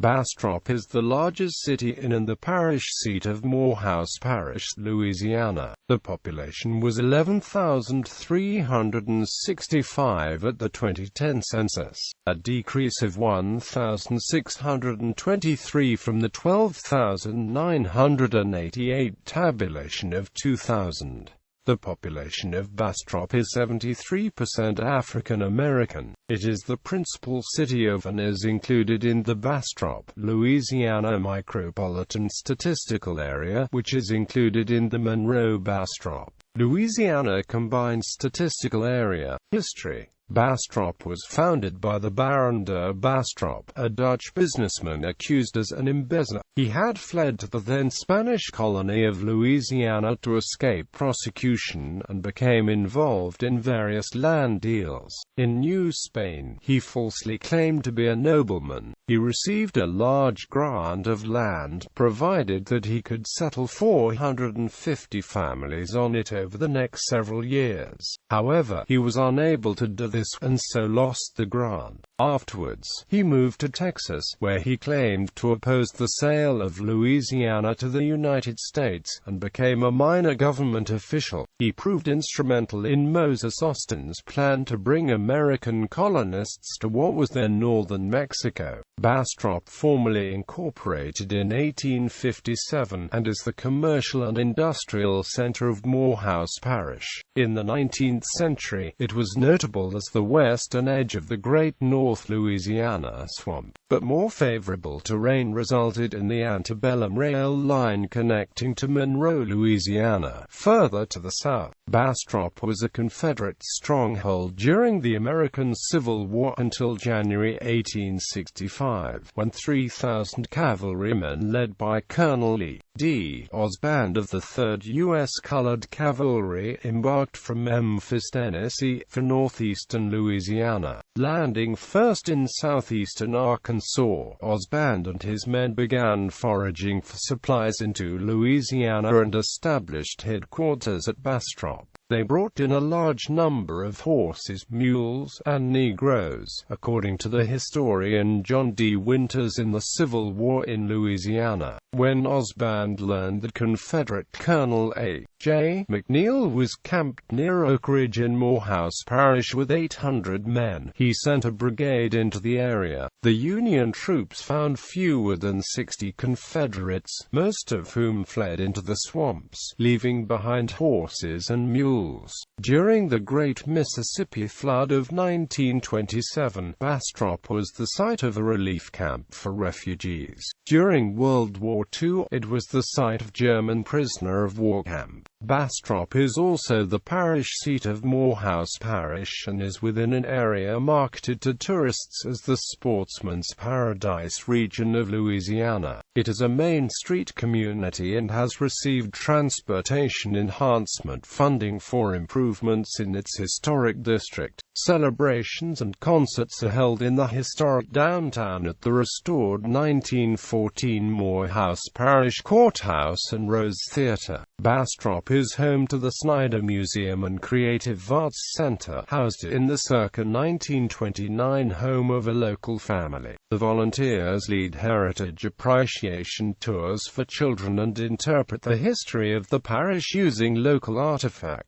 Bastrop is the largest city in and the parish seat of Morehouse Parish, Louisiana. The population was 11,365 at the 2010 census, a decrease of 1,623 from the 12,988 tabulation of 2000. The population of Bastrop is 73% African American. It is the principal city of and is included in the Bastrop, Louisiana Micropolitan Statistical Area, which is included in the Monroe-Bastrop, Louisiana Combined Statistical Area. History. Bastrop was founded by the Baron de Bastrop, a Dutch businessman accused as an embezzler. He had fled to the then Spanish colony of Louisiana to escape prosecution and became involved in various land deals. In New Spain, he falsely claimed to be a nobleman. He received a large grant of land, provided that he could settle 450 families on it over the next several years. However, he was unable to do this, and so lost the grant. Afterwards, he moved to Texas, where he claimed to oppose the sale of Louisiana to the United States, and became a minor government official. He proved instrumental in Moses Austin's plan to bring American colonists to what was then northern Mexico. Bastrop formally incorporated in 1857, and is the commercial and industrial center of Morehouse Parish. In the 19th century, it was notable as the western edge of the Great North Louisiana Swamp, but more favorable terrain resulted in the antebellum rail line connecting to Monroe, Louisiana. Further to the south, Bastrop was a Confederate stronghold during the American Civil War until January 1865, when 3,000 cavalrymen led by Colonel E.D. Osband of the 3rd U.S. Colored Cavalry embarked from Memphis, Tennessee, for northeastern Louisiana. Landing first in southeastern Arkansas, Osband and his men began foraging for supplies into Louisiana and established headquarters at Bastrop. They brought in a large number of horses, mules, and Negroes, according to the historian John D. Winters in the Civil War in Louisiana. When Osband learned that Confederate Colonel A.J. McNeil was camped near Oak Ridge in Morehouse Parish with 800 men, he sent a brigade into the area. The Union troops found fewer than 60 Confederates, most of whom fled into the swamps, leaving behind horses and mules. During the Great Mississippi Flood of 1927, Bastrop was the site of a relief camp for refugees. During World War II, it was the site of German prisoner of war camp. Bastrop is also the parish seat of Morehouse Parish and is within an area marketed to tourists as the Sportsman's Paradise region of Louisiana. It is a Main Street community and has received transportation enhancement funding for improvements in its historic district. Celebrations and concerts are held in the historic downtown at the restored 1914 Morehouse Parish Courthouse and Rose Theatre. Bastrop is home to the Snyder Museum and Creative Arts Center, housed in the circa 1929 home of a local family. The volunteers lead heritage appreciation tours for children and interpret the history of the parish using local artifacts.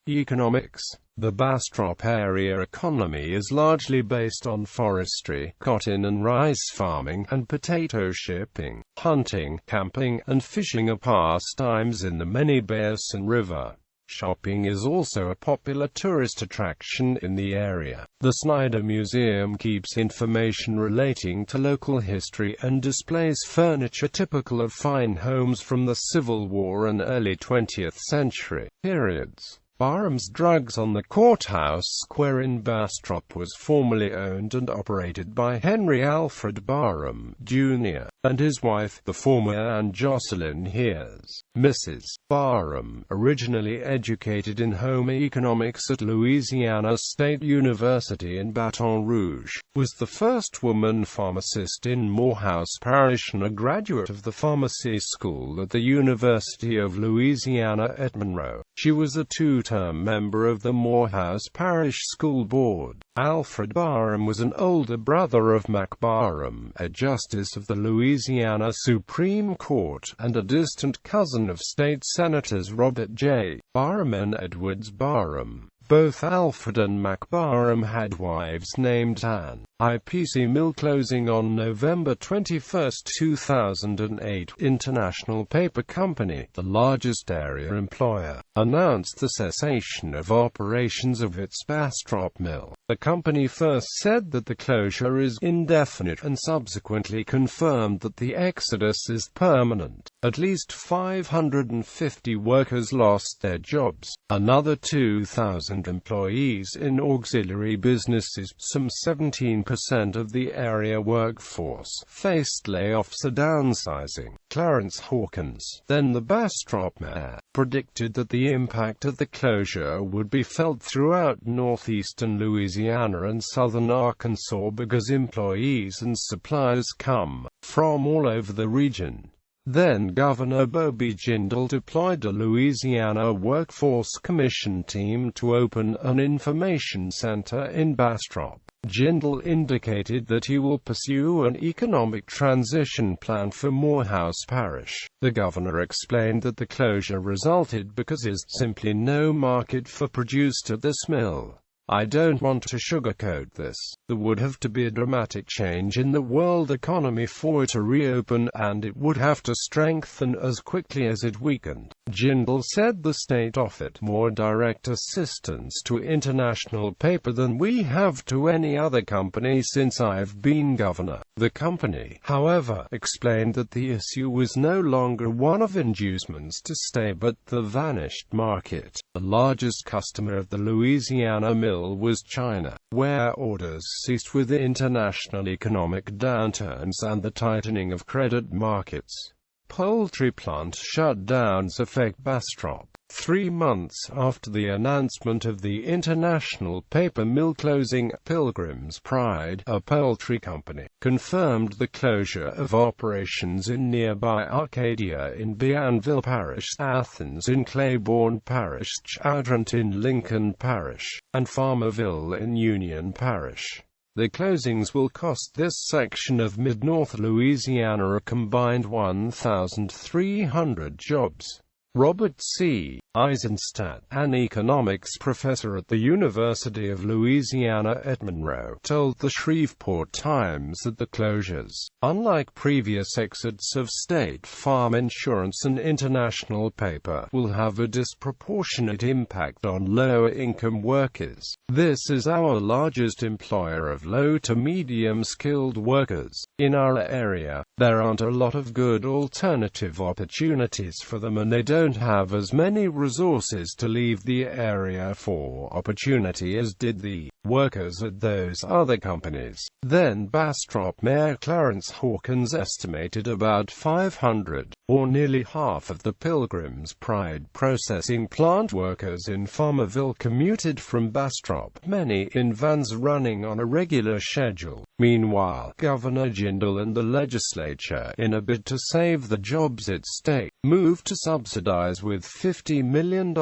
Economics. The Bastrop area economy is largely based on forestry, cotton and rice farming, and potato shipping. Hunting, camping, and fishing are pastimes in the many Basin River. Shopping is also a popular tourist attraction in the area. The Snyder Museum keeps information relating to local history and displays furniture typical of fine homes from the Civil War and early 20th century periods. Barham's Drugs on the Courthouse Square in Bastrop was formerly owned and operated by Henry Alfred Barham, Jr., and his wife, the former Anne Jocelyn Hears. Mrs. Barham, originally educated in home economics at Louisiana State University in Baton Rouge, was the first woman pharmacist in Morehouse Parish and a graduate of the pharmacy school at the University of Louisiana at Monroe. She was a two-term member of the Morehouse Parish School Board. Alfred Barham was an older brother of Mac Barham, a justice of the Louisiana Supreme Court, and a distant cousin of state senators Robert J. Barham and Edwards Barham. Both Alfred and Mac Barham had wives named Anne. Ipc Mill Closing on November 21, 2008, International Paper Company, the largest area employer, announced the cessation of operations of its Bastrop mill. The company first said that the closure is indefinite and subsequently confirmed that the exodus is permanent. At least 550 workers lost their jobs. Another 2,000 employees in auxiliary businesses, some 17% of the area workforce, faced layoffs or downsizing. Clarence Hawkins, then the Bastrop mayor, predicted that the impact of the closure would be felt throughout northeastern Louisiana and southern Arkansas because employees and suppliers come from all over the region. Then Governor Bobby Jindal deployed a Louisiana Workforce Commission team to open an information center in Bastrop. Jindal indicated that he will pursue an economic transition plan for Morehouse Parish. The governor explained that the closure resulted because there is simply no market for produce at this mill. I don't want to sugarcoat this. There would have to be a dramatic change in the world economy for it to reopen, and it would have to strengthen as quickly as it weakened. Jindal said the state offered more direct assistance to international paper than we have to any other company since I've been governor. The company, however, explained that the issue was no longer one of inducements to stay but the vanished market. The largest customer of the Louisiana mill was China, where orders ceased with the international economic downturns and the tightening of credit markets. Poultry plant shutdowns affect Bastrop. 3 months after the announcement of the international paper mill closing, Pilgrim's Pride, a poultry company, confirmed the closure of operations in nearby Arcadia in Bienville Parish, Athens in Claiborne Parish, Choudrant in Lincoln Parish, and Farmerville in Union Parish. The closings will cost this section of mid-north Louisiana a combined 1,300 jobs. Robert C. Eisenstadt, an economics professor at the University of Louisiana at Monroe, told the Shreveport Times that the closures, unlike previous exits of state farm insurance and international paper, will have a disproportionate impact on lower-income workers. This is our largest employer of low to medium-skilled workers. In our area, there aren't a lot of good alternative opportunities for them, and they don't have as many resources to leave the area for opportunity as did the workers at those other companies. Then Bastrop Mayor Clarence Hawkins estimated about 500, or nearly half of the Pilgrim's Pride processing plant workers in Farmerville commuted from Bastrop, many in vans running on a regular schedule. Meanwhile, Governor Jindal and the legislature, in a bid to save the jobs at stake, moved to subsidize with $50 million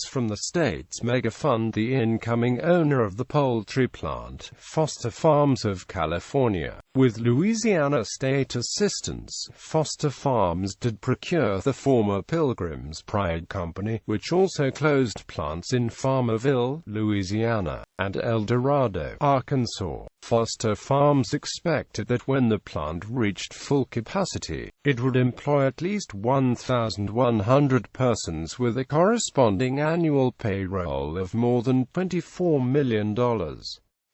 from the state's mega fund the incoming owner of the poultry plant, Foster Farms of California. With Louisiana state assistance, Foster Farms did procure the former Pilgrim's Pride Company, which also closed plants in Farmerville, Louisiana, and El Dorado, Arkansas. Foster Farms expected that when the plant reached full capacity, it would employ at least 1,100 persons with a corresponding annual payroll of more than $24 million.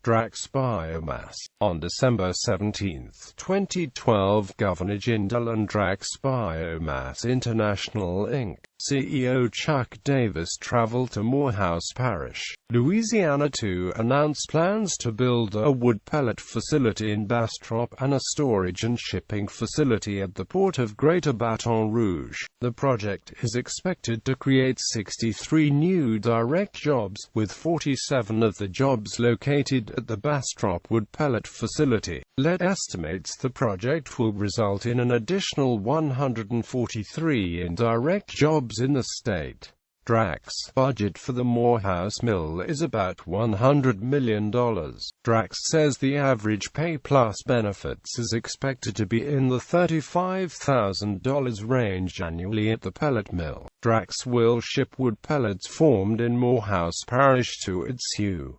Drax Biomass. On December 17, 2012, Governor Jindal and Drax Biomass International, Inc. CEO Chuck Davis traveled to Morehouse Parish, Louisiana to announce plans to build a wood pellet facility in Bastrop and a storage and shipping facility at the port of Greater Baton Rouge. The project is expected to create 63 new direct jobs, with 47 of the jobs located at the Bastrop wood pellet facility. LET estimates the project will result in an additional 143 indirect jobs in the state. Drax budget for the Morehouse Mill is about $100 million. Drax says the average pay plus benefits is expected to be in the $35,000 range annually at the pellet mill. Drax will ship wood pellets formed in Morehouse Parish to its UK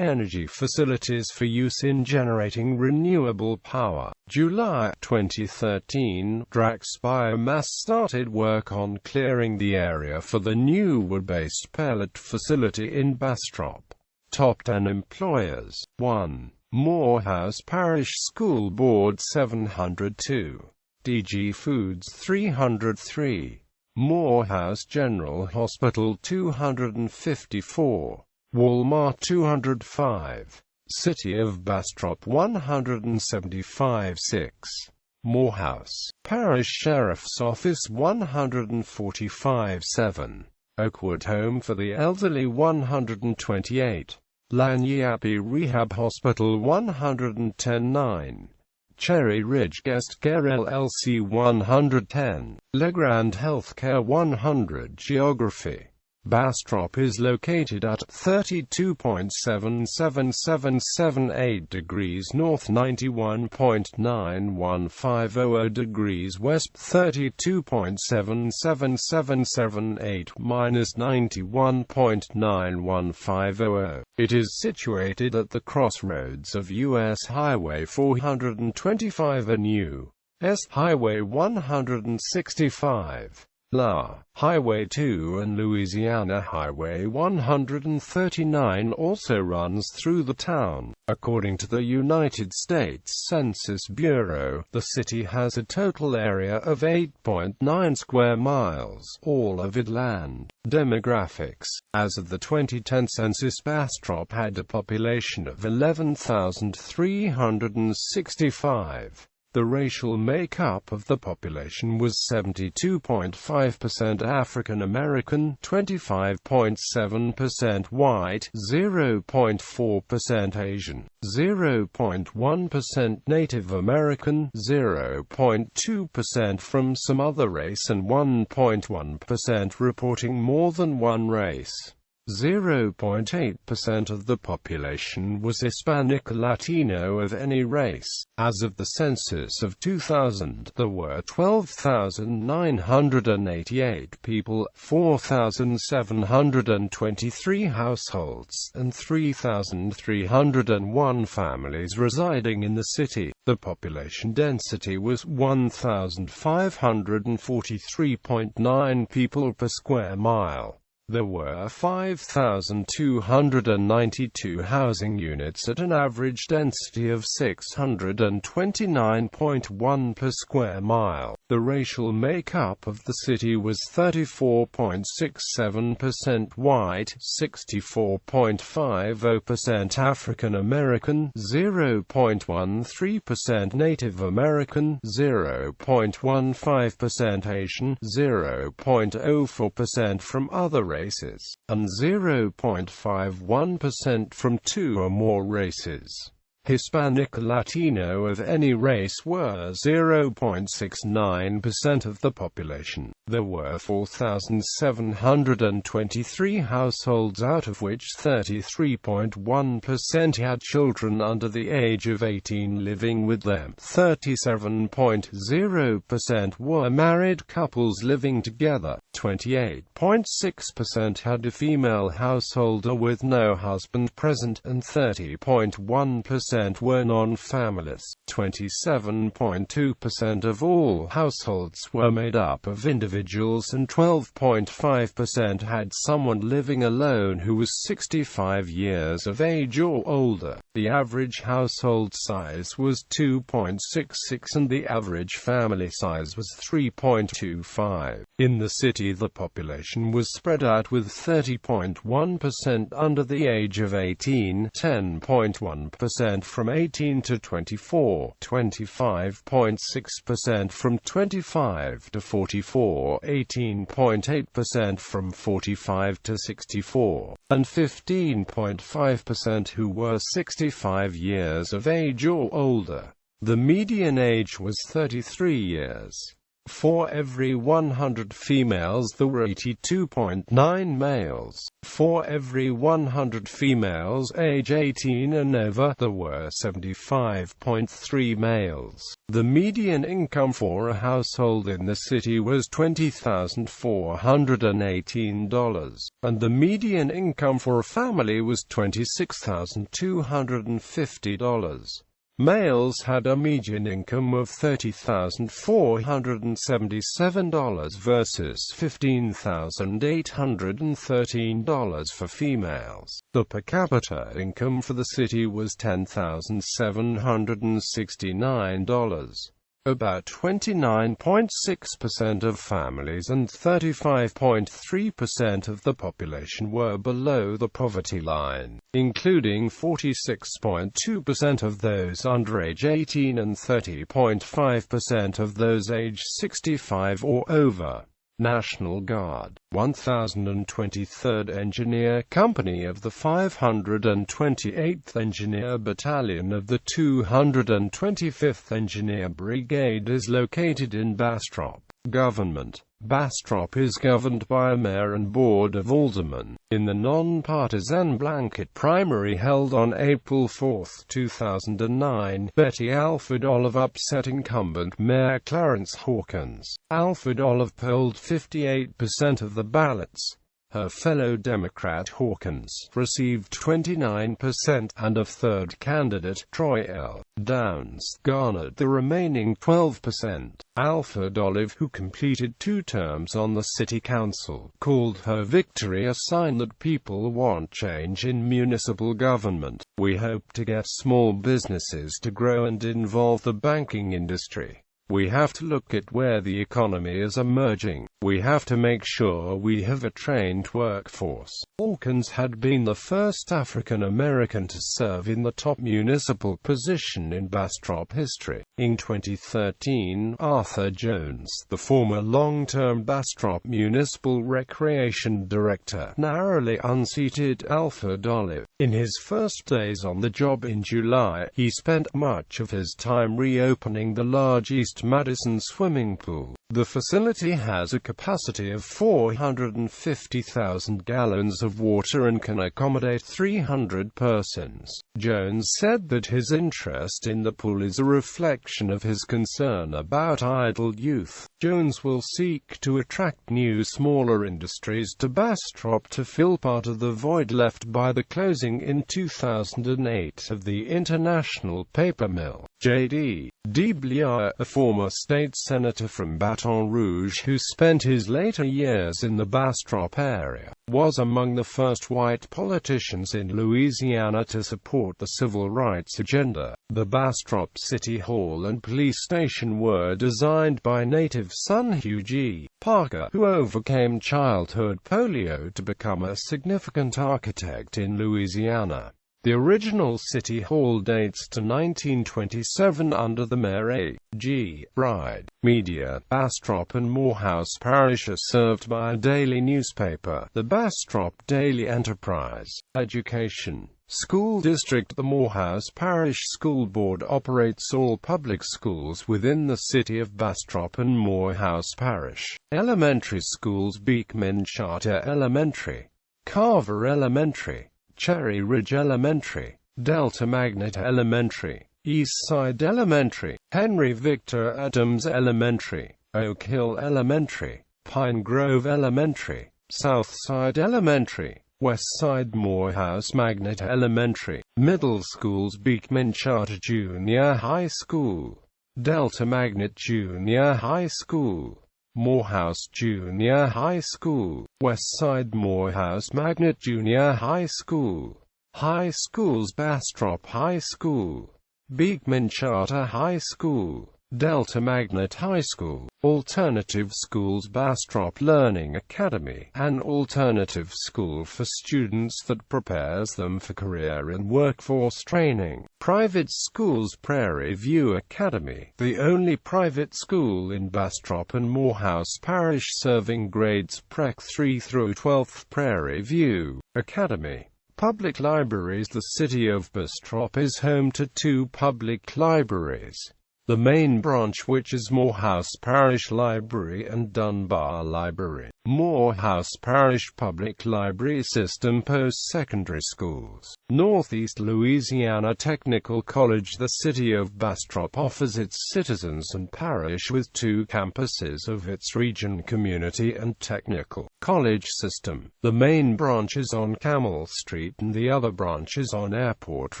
energy facilities for use in generating renewable power. July 2013, Drax Biomass started work on clearing the area for the new wood-based pellet facility in Bastrop. Top 10 employers. 1. Morehouse Parish School Board 702. DG Foods 303. Morehouse General Hospital 254. Walmart 205. City of Bastrop 175. 6. Morehouse Parish Sheriff's Office 145. 7. Oakwood Home for the Elderly 128. Laniapi Rehab Hospital 110. 9. Cherry Ridge Guest Care LLC 110. LeGrand Healthcare 100. Geography. Bastrop is located at 32.7778 degrees north, 91.9150 degrees west, 32.7778 minus 91.9150. It is situated at the crossroads of U.S. Highway 425 and U.S. Highway 165. La Highway 2 and Louisiana Highway 139 also runs through the town. According to the United States Census Bureau, the city has a total area of 8.9 square miles, all of it land. Demographics. As of the 2010 census, Bastrop had a population of 11,365. The racial makeup of the population was 72.5% African American, 25.7% white, 0.4% Asian, 0.1% Native American, 0.2% from some other race, and 1.1% reporting more than one race. 0.8% of the population was Hispanic or Latino of any race. As of the census of 2000, there were 12,988 people, 4,723 households, and 3,301 families residing in the city. The population density was 1,543.9 people per square mile. There were 5,292 housing units at an average density of 629.1 per square mile. The racial makeup of the city was 34.67% white, 64.50% African American, 0.13% Native American, 0.15% Asian, 0.04% from other races, and 0.51% from two or more races. Hispanic or Latino of any race were 0.69% of the population. There were 4,723 households, out of which 33.1% had children under the age of 18 living with them. 37.0% were married couples living together. 28.6% had a female householder with no husband present, and 30.1% were non-families. 27.2% of all households were made up of individuals, and 12.5% had someone living alone who was 65 years of age or older. The average household size was 2.66 and the average family size was 3.25. In the city, the population was spread out with 30.1% under the age of 18, 10.1% from 18 to 24, 25.6% from 25 to 44, 18.8% from 45 to 64, and 15.5% who were 65 years of age or older. The median age was 33 years. For every 100 females there were 82.9 males. For every 100 females age 18 and over, there were 75.3 males. The median income for a household in the city was $20,418, and the median income for a family was $26,250. Males had a median income of $30,477 versus $15,813 for females. The per capita income for the city was $10,769. About 29.6% of families and 35.3% of the population were below the poverty line, including 46.2% of those under age 18 and 30.5% of those age 65 or over. National Guard, 1023rd Engineer Company of the 528th Engineer Battalion of the 225th Engineer Brigade is located in Bastrop. Government. Bastrop is governed by a mayor and board of aldermen. In the non-partisan blanket primary held on April 4, 2009, Betty Alford Olive upset incumbent Mayor Clarence Hawkins. Alford Olive polled 58% of the ballots. Her fellow Democrat Hawkins received 29%, and a third candidate, Troy L. Downs, garnered the remaining 12%. Alford Olive, who completed 2 terms on the city council, called her victory a sign that people want change in municipal government. "We hope to get small businesses to grow and involve the banking industry. We have to look at where the economy is emerging. We have to make sure we have a trained workforce." Hawkins had been the first African American to serve in the top municipal position in Bastrop history. In 2013, Arthur Jones, the former long-term Bastrop Municipal Recreation Director, narrowly unseated Alford Olive. In his first days on the job in July, he spent much of his time reopening the large East Madison swimming pool. The facility has a capacity of 450,000 gallons of water and can accommodate 300 persons. Jones said that his interest in the pool is a reflection of his concern about idle youth. Jones will seek to attract new smaller industries to Bastrop to fill part of the void left by the closing in 2008 of the International Paper Mill. J.D. DeBlier, a former state senator from Baton Rouge who spent his later years in the Bastrop area, was among the first white politicians in Louisiana to support the civil rights agenda. The Bastrop City Hall and police station were designed by native son Hugh G. Parker, who overcame childhood polio to become a significant architect in Louisiana. The original City Hall dates to 1927 under the Mayor A. G. Bride. Media. Bastrop and Morehouse Parish are served by a daily newspaper, the Bastrop Daily Enterprise. Education. School District. The Morehouse Parish School Board operates all public schools within the city of Bastrop and Morehouse Parish. Elementary schools: Beekman Charter Elementary, Carver Elementary, Cherry Ridge Elementary, Delta Magnet Elementary, Eastside Elementary, Henry Victor Adams Elementary, Oak Hill Elementary, Pine Grove Elementary, Southside Elementary, Westside. Morehouse Magnet Elementary. Middle schools: Beekman Charter Junior High School, Delta Magnet Junior High School, Morehouse Junior High School, Westside. Morehouse Magnet Junior High School. High schools: Bastrop High School, Beekman Charter High School, Delta Magnet High School. Alternative schools: Bastrop Learning Academy, an alternative school for students that prepares them for career and workforce training. Private schools: Prairie View Academy, the only private school in Bastrop and Morehouse Parish serving grades Prec 3 through 12th. Prairie View Academy. Public libraries: the city of Bastrop is home to 2 public libraries, The main branch, which is Morehouse Parish Library and Dunbar Library. Morehouse Parish Public Library System Post-Secondary Schools. Northeast Louisiana Technical College. The city of Bastrop offers its citizens and parish with two campuses of its region community and technical college system. The main branch is on Camel Street and the other branch is on Airport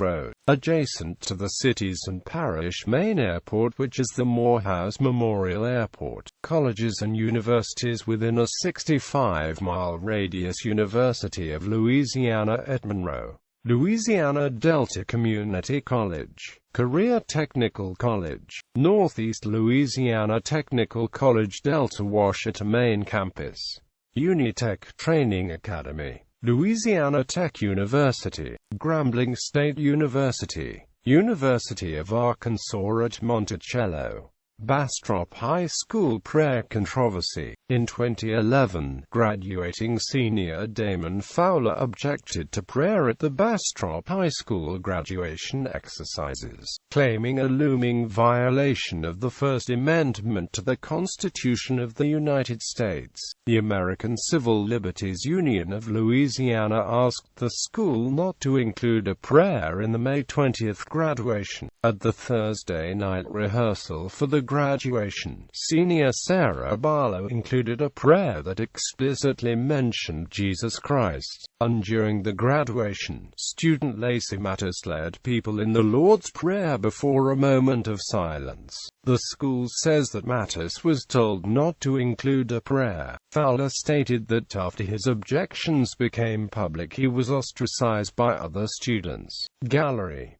Road, adjacent to the city's and parish main airport, which is the Morehouse Memorial Airport. Colleges and universities within a 65-mile radius. University of Louisiana at Monroe, Louisiana Delta Community College, Career Technical College, Northeast Louisiana Technical College, Delta Washita Main Campus, Unitech Training Academy, Louisiana Tech University, Grambling State University, University of Arkansas at Monticello. Bastrop High School prayer controversy. In 2011, graduating senior Damon Fowler objected to prayer at the Bastrop High School graduation exercises, claiming a looming violation of the First Amendment to the Constitution of the United States. The American Civil Liberties Union of Louisiana asked the school not to include a prayer in the May 20th graduation. At the Thursday night rehearsal for the graduation, senior Sarah Barlow included a prayer that explicitly mentioned Jesus Christ, and during the graduation, student Lacey Mattis led people in the Lord's Prayer before a moment of silence. The school says that Mattis was told not to include a prayer. Fowler stated that after his objections became public, he was ostracized by other students. Gallery.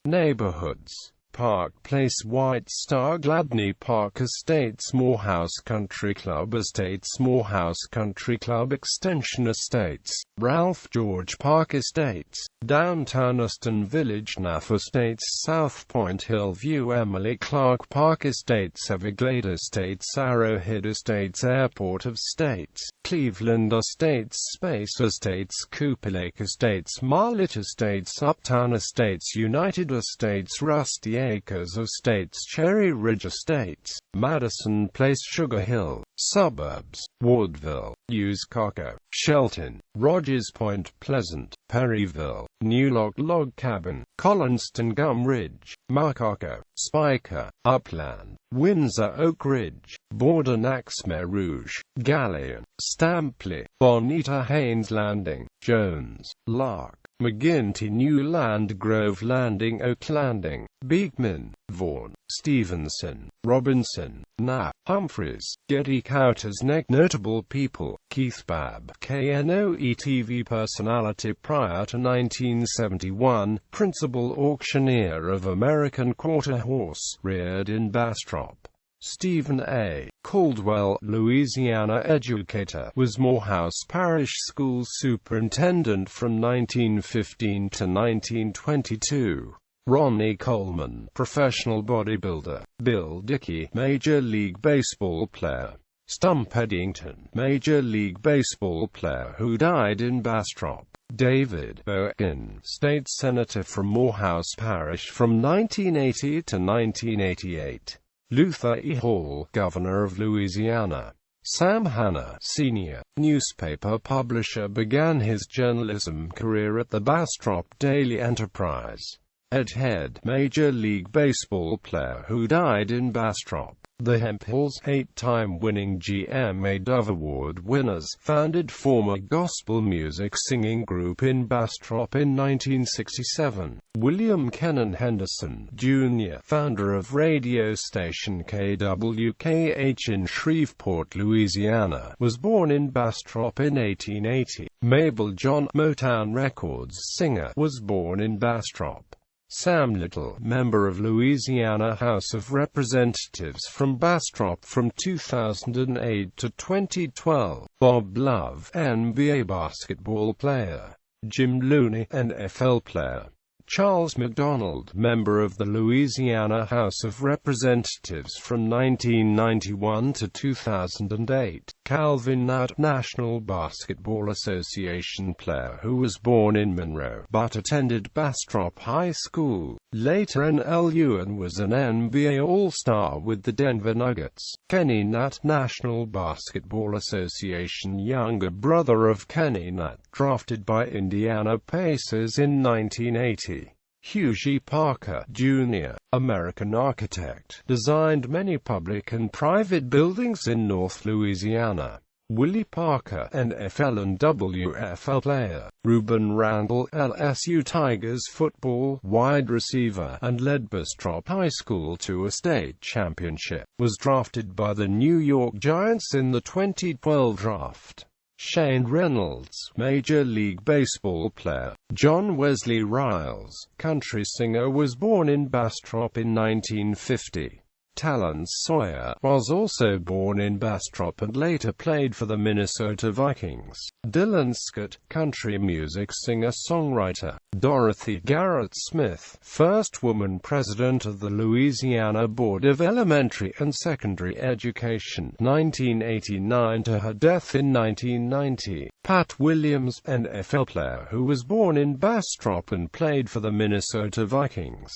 Neighborhoods. Park Place, White Star, Gladney Park Estates, Morehouse Country Club Estates, Morehouse Country Club Extension Estates, Ralph George Park Estates, Downtown Austin Village, Naff Estates, South Point Hillview, Emily Clark Park Estates, Everglade Estates, Arrowhead Estates, Airport of States, Cleveland Estates, Space Estates, Cooper Lake Estates, Marlitt Estates, Uptown Estates, United Estates, Rusty Acres Estates, Cherry Ridge Estates, Madison Place, Sugar Hill, Suburbs, Woodville, Uscaco, Shelton, Rogers Point, Pleasant, Perryville, New Log Cabin, Collinston, Gum Ridge, Macaco, Spiker, Upland, Windsor, Oak Ridge, Borden, Axme Rouge, Galleon, Stampley, Bonita, Haynes Landing, Jones, Lark, McGinty, Newland, Grove Landing, Oak Landing, Beekman, Vaughan, Stevenson, Robinson, Knapp, Humphreys, Getty, Cowters Neck. Notable people: Keith Babb, KNOE TV personality prior to 1971, principal auctioneer of American Quarter Horse, reared in Bastrop. Stephen A. Caldwell, Louisiana educator, was Morehouse Parish School superintendent from 1915 to 1922. Ronnie Coleman, professional bodybuilder. Bill Dickey, Major League Baseball player. Stump Eddington, Major League Baseball player who died in Bastrop. David Bowen, state senator from Morehouse Parish from 1980 to 1988. Luther E. Hall, governor of Louisiana. Sam Hanna, senior newspaper publisher, began his journalism career at the Bastrop Daily Enterprise. Ed Head, Major League Baseball player who died in Bastrop. The Hemphills, 8-time winning GMA Dove Award winners, founded former gospel music singing group in Bastrop in 1967. William Kennon Henderson, Jr., founder of radio station KWKH in Shreveport, Louisiana, was born in Bastrop in 1880. Mabel John, Motown Records singer, was born in Bastrop. Sam Little, member of Louisiana House of Representatives from Bastrop from 2008 to 2012. Bob Love, NBA basketball player. Jim Looney, NFL player. Charles McDonald, member of the Louisiana House of Representatives from 1991 to 2008. Calvin Nutt, National Basketball Association player who was born in Monroe but attended Bastrop High School. later NLU, and was an NBA All-Star with the Denver Nuggets. Kenny Nat, National Basketball Association younger brother of Kenny Nat, drafted by Indiana Pacers in 1980. Hugh G. Parker, Jr., American architect, designed many public and private buildings in North Louisiana. Willie Parker, NFL and WFL player. Reuben Randall, LSU Tigers football wide receiver, and led Bastrop High School to a state championship. Was drafted by the New York Giants in the 2012 draft. Shane Reynolds, Major League Baseball player. John Wesley Riles, country singer, was born in Bastrop in 1950. Talon Sawyer was also born in Bastrop and later played for the Minnesota Vikings. Dylan Scott, country music singer-songwriter. Dorothy Garrett Smith, first woman president of the Louisiana Board of Elementary and Secondary Education, 1989 to her death in 1990. Pat Williams, NFL player who was born in Bastrop and played for the Minnesota Vikings.